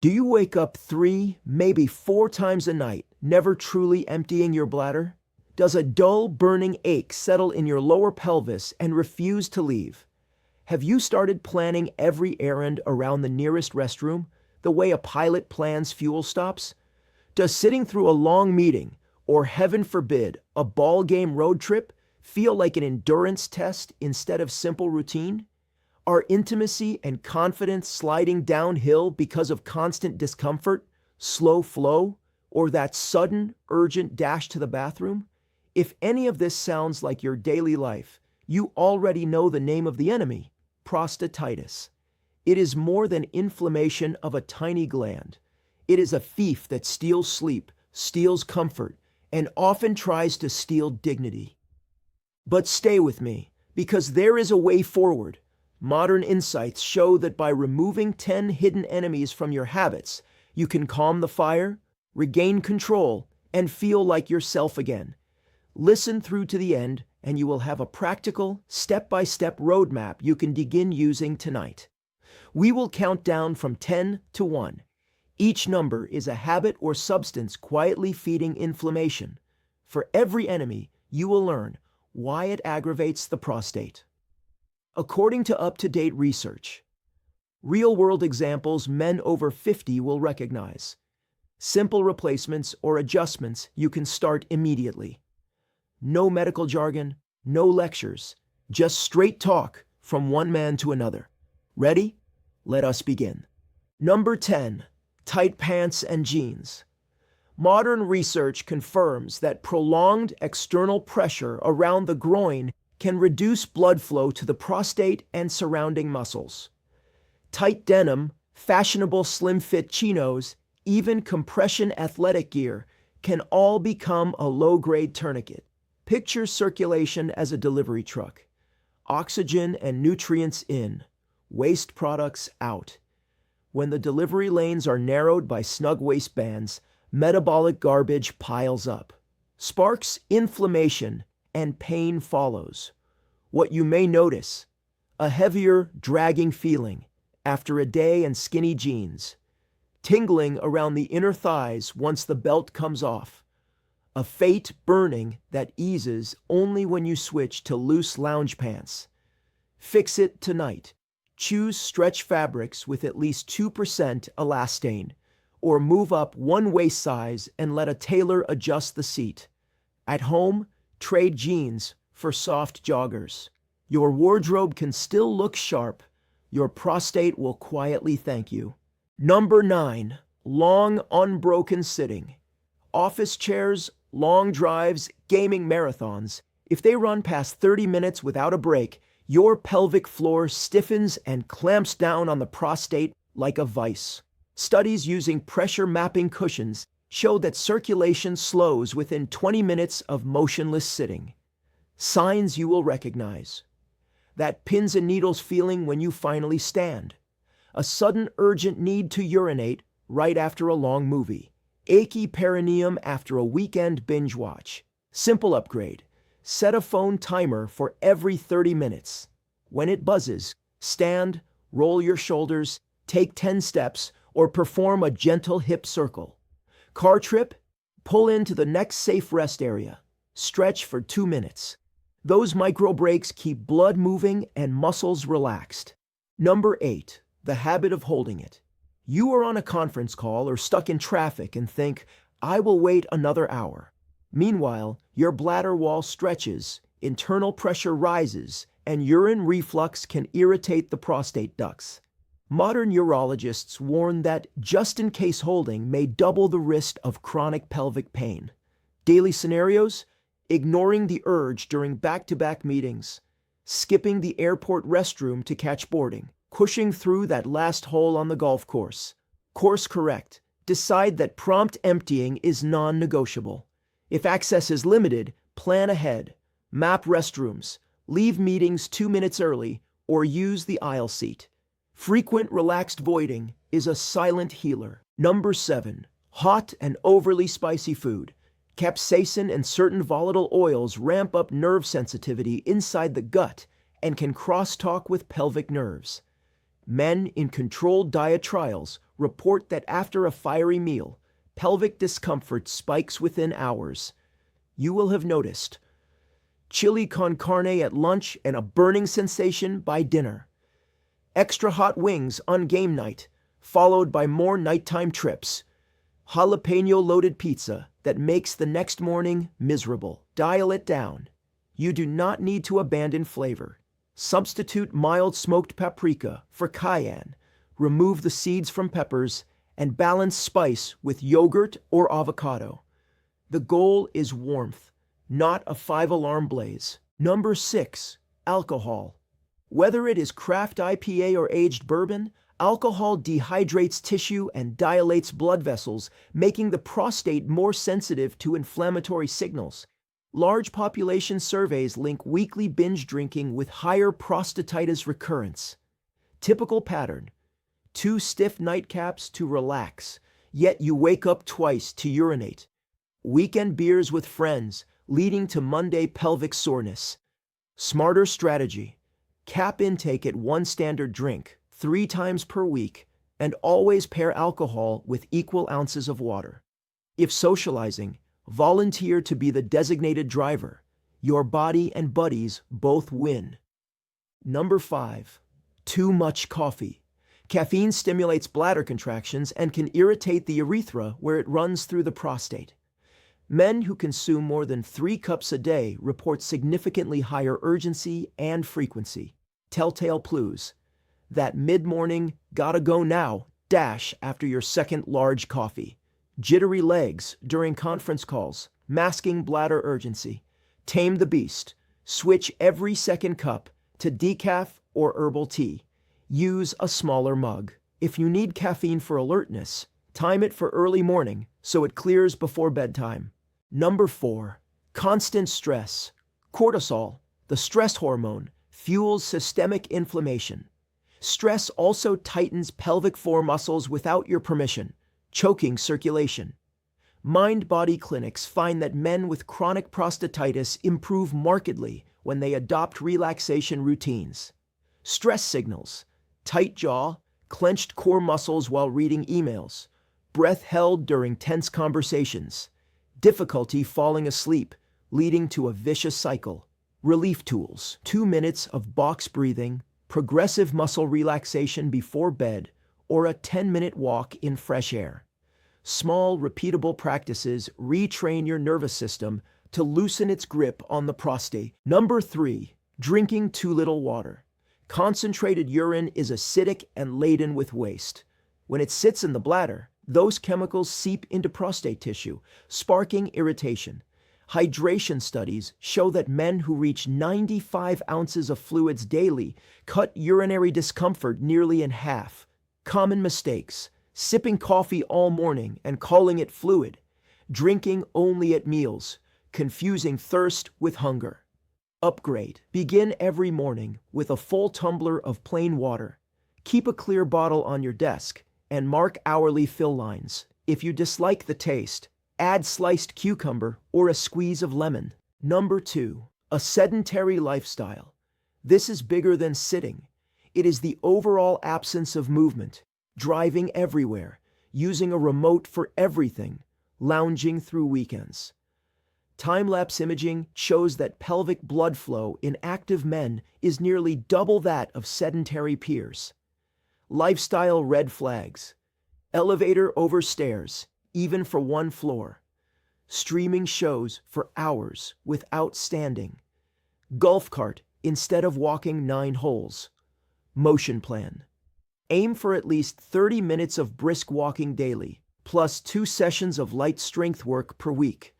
Do you wake up 3, maybe 4 times a night, never truly emptying your bladder? Does a dull, burning ache settle in your lower pelvis and refuse to leave? Have you started planning every errand around the nearest restroom, the way a pilot plans fuel stops? Does sitting through a long meeting, or heaven forbid, a ball game road trip, feel like an endurance test instead of simple routine? Are intimacy and confidence sliding downhill because of constant discomfort, slow flow, or that sudden, urgent dash to the bathroom? If any of this sounds like your daily life, you already know the name of the enemy: prostatitis. It is more than inflammation of a tiny gland. It is a thief that steals sleep, steals comfort, and often tries to steal dignity. But stay with me, because there is a way forward. Modern insights show that by removing 10 hidden enemies from your habits, you can calm the fire, regain control, and feel like yourself again. Listen through to the end, and you will have a practical, step-by-step roadmap you can begin using tonight. We will count down from 10 to 1. Each number is a habit or substance quietly feeding inflammation. For every enemy, you will learn why it aggravates the prostate. According to up-to-date research, real-world examples men over 50 will recognize. Simple replacements or adjustments you can start immediately. No medical jargon, no lectures, just straight talk from one man to another. Ready? Let us begin. Number 10. Tight pants and jeans. Modern research confirms that prolonged external pressure around the groin can reduce blood flow to the prostate and surrounding muscles. Tight denim, fashionable slim-fit chinos, even compression athletic gear can all become a low-grade tourniquet. Picture circulation as a delivery truck. Oxygen and nutrients in, waste products out. When the delivery lanes are narrowed by snug waistbands, metabolic garbage piles up. Sparks inflammation and pain follows. What you may notice: a heavier, dragging feeling after a day in skinny jeans, tingling around the inner thighs once the belt comes off, a faint burning that eases only when you switch to loose lounge pants. Fix it tonight. Choose stretch fabrics with at least 2% elastane, or move up one waist size and let a tailor adjust the seat. At home, trade jeans for soft joggers. Your wardrobe can still look sharp. Your prostate will quietly thank you. Number 9. Long, unbroken sitting. Office chairs, long drives, gaming marathons. If they run past 30 minutes without a break, your pelvic floor stiffens and clamps down on the prostate like a vice. Studies using pressure mapping cushions show that circulation slows within 20 minutes of motionless sitting. Signs you will recognize: that pins and needles feeling when you finally stand, a sudden urgent need to urinate right after a long movie, achy perineum after a weekend binge watch. Simple upgrade: set a phone timer for every 30 minutes. When it buzzes, stand, roll your shoulders, take 10 steps, or perform a gentle hip circle. Car trip? Pull into the next safe rest area. Stretch for 2 minutes. Those micro breaks keep blood moving and muscles relaxed. Number 8. The habit of holding it. You are on a conference call or stuck in traffic and think, "I will wait another hour." Meanwhile, your bladder wall stretches, internal pressure rises, and urine reflux can irritate the prostate ducts. Modern urologists warn that just-in-case holding may double the risk of chronic pelvic pain. Daily scenarios: ignoring the urge during back-to-back meetings, skipping the airport restroom to catch boarding, pushing through that last hole on the golf course. Course correct. Decide that prompt emptying is non-negotiable. If access is limited, plan ahead. Map restrooms, leave meetings 2 minutes early, or use the aisle seat. Frequent relaxed voiding is a silent healer. Number 7. Hot and overly spicy food. Capsaicin and certain volatile oils ramp up nerve sensitivity inside the gut and can crosstalk with pelvic nerves. Men in controlled diet trials report that after a fiery meal, pelvic discomfort spikes within hours. You will have noticed chili con carne at lunch and a burning sensation by dinner. Extra hot wings on game night, followed by more nighttime trips. Jalapeno-loaded pizza that makes the next morning miserable. Dial it down. You do not need to abandon flavor. Substitute mild smoked paprika for cayenne. Remove the seeds from peppers and balance spice with yogurt or avocado. The goal is warmth, not a 5-alarm blaze. Number 6, alcohol. Whether it is craft IPA or aged bourbon, alcohol dehydrates tissue and dilates blood vessels, making the prostate more sensitive to inflammatory signals. Large population surveys link weekly binge drinking with higher prostatitis recurrence. Typical pattern: 2 stiff nightcaps to relax, yet you wake up twice to urinate. Weekend beers with friends, leading to Monday pelvic soreness. Smarter strategy: cap intake at 1 standard drink 3 times per week, and always pair alcohol with equal ounces of water. If socializing, volunteer to be the designated driver. Your body and buddies both win. Number 5, too much coffee. Caffeine stimulates bladder contractions and can irritate the urethra where it runs through the prostate. Men who consume more than 3 cups a day report significantly higher urgency and frequency. Telltale clues: that mid-morning, gotta go now dash after your second large coffee. Jittery legs during conference calls, masking bladder urgency. Tame the beast. Switch every second cup to decaf or herbal tea. Use a smaller mug. If you need caffeine for alertness, time it for early morning so it clears before bedtime. Number 4, constant stress. Cortisol, the stress hormone, fuels systemic inflammation. Stress also tightens pelvic floor muscles without your permission, choking circulation. Mind-body clinics find that men with chronic prostatitis improve markedly when they adopt relaxation routines. Stress signals: tight jaw, clenched core muscles while reading emails, breath held during tense conversations, difficulty falling asleep, leading to a vicious cycle. Relief tools: 2 minutes of box breathing, progressive muscle relaxation before bed, or a 10-minute walk in fresh air. Small, repeatable practices retrain your nervous system to loosen its grip on the prostate. Number 3, drinking too little water. Concentrated urine is acidic and laden with waste. When it sits in the bladder, those chemicals seep into prostate tissue, sparking irritation. Hydration studies show that men who reach 95 ounces of fluids daily cut urinary discomfort nearly in half. Common mistakes: sipping coffee all morning and calling it fluid, drinking only at meals, confusing thirst with hunger. Upgrade: begin every morning with a full tumbler of plain water. Keep a clear bottle on your desk and mark hourly fill lines. If you dislike the taste, add sliced cucumber or a squeeze of lemon. Number 2, a sedentary lifestyle. This is bigger than sitting. It is the overall absence of movement, driving everywhere, using a remote for everything, lounging through weekends. Time-lapse imaging shows that pelvic blood flow in active men is nearly double that of sedentary peers. Lifestyle red flags: elevator over stairs, even for 1 floor. Streaming shows for hours without standing. Golf cart instead of walking 9 holes. Motion plan: aim for at least 30 minutes of brisk walking daily, plus 2 sessions of light strength work per week.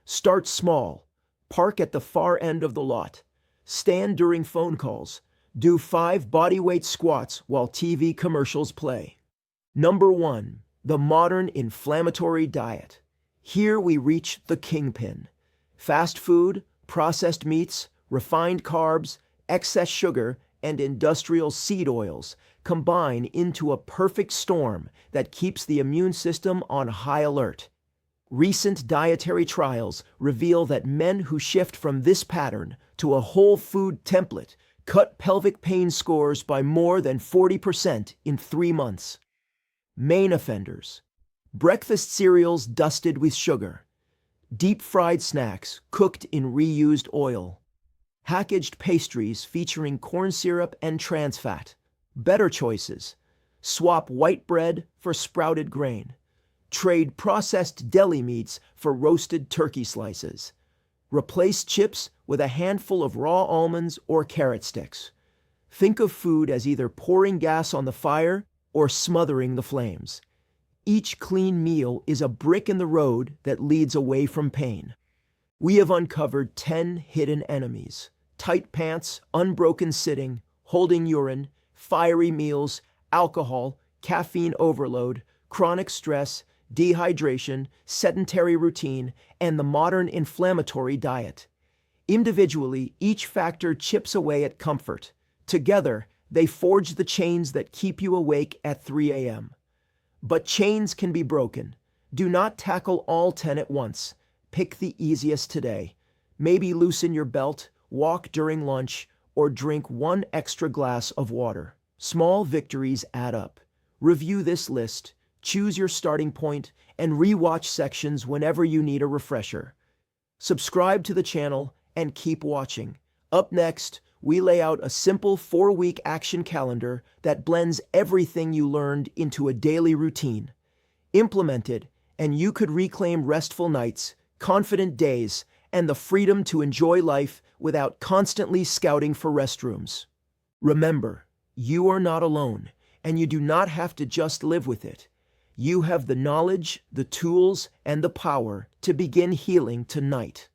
Start small. Park at the far end of the lot. Stand during phone calls. Do 5 bodyweight squats while TV commercials play. Number 1, the modern inflammatory diet. Here we reach the kingpin. Fast food, processed meats, refined carbs, excess sugar, and industrial seed oils combine into a perfect storm that keeps the immune system on high alert. Recent dietary trials reveal that men who shift from this pattern to a whole food template cut pelvic pain scores by more than 40% in 3 months. Main offenders: breakfast cereals dusted with sugar, deep-fried snacks cooked in reused oil, packaged pastries featuring corn syrup and trans fat. Better choices: swap white bread for sprouted grain. Trade processed deli meats for roasted turkey slices. Replace chips with a handful of raw almonds or carrot sticks. Think of food as either pouring gas on the fire or smothering the flames. Each clean meal is a brick in the road that leads away from pain. We have uncovered 10 hidden enemies: tight pants, unbroken sitting, holding urine, fiery meals, alcohol, caffeine overload, chronic stress, dehydration, sedentary routine, and the modern inflammatory diet. Individually, each factor chips away at comfort. Together, they forge the chains that keep you awake at 3 a.m. But chains can be broken. Do not tackle all 10 at once. Pick the easiest today. Maybe loosen your belt, walk during lunch, or drink one extra glass of water. Small victories add up. Review this list, choose your starting point, and rewatch sections whenever you need a refresher. Subscribe to the channel and keep watching. Up next, we lay out a simple 4-week action calendar that blends everything you learned into a daily routine. Implement it, and you could reclaim restful nights, confident days, and the freedom to enjoy life without constantly scouting for restrooms. Remember, you are not alone, and you do not have to just live with it. You have the knowledge, the tools, and the power to begin healing tonight.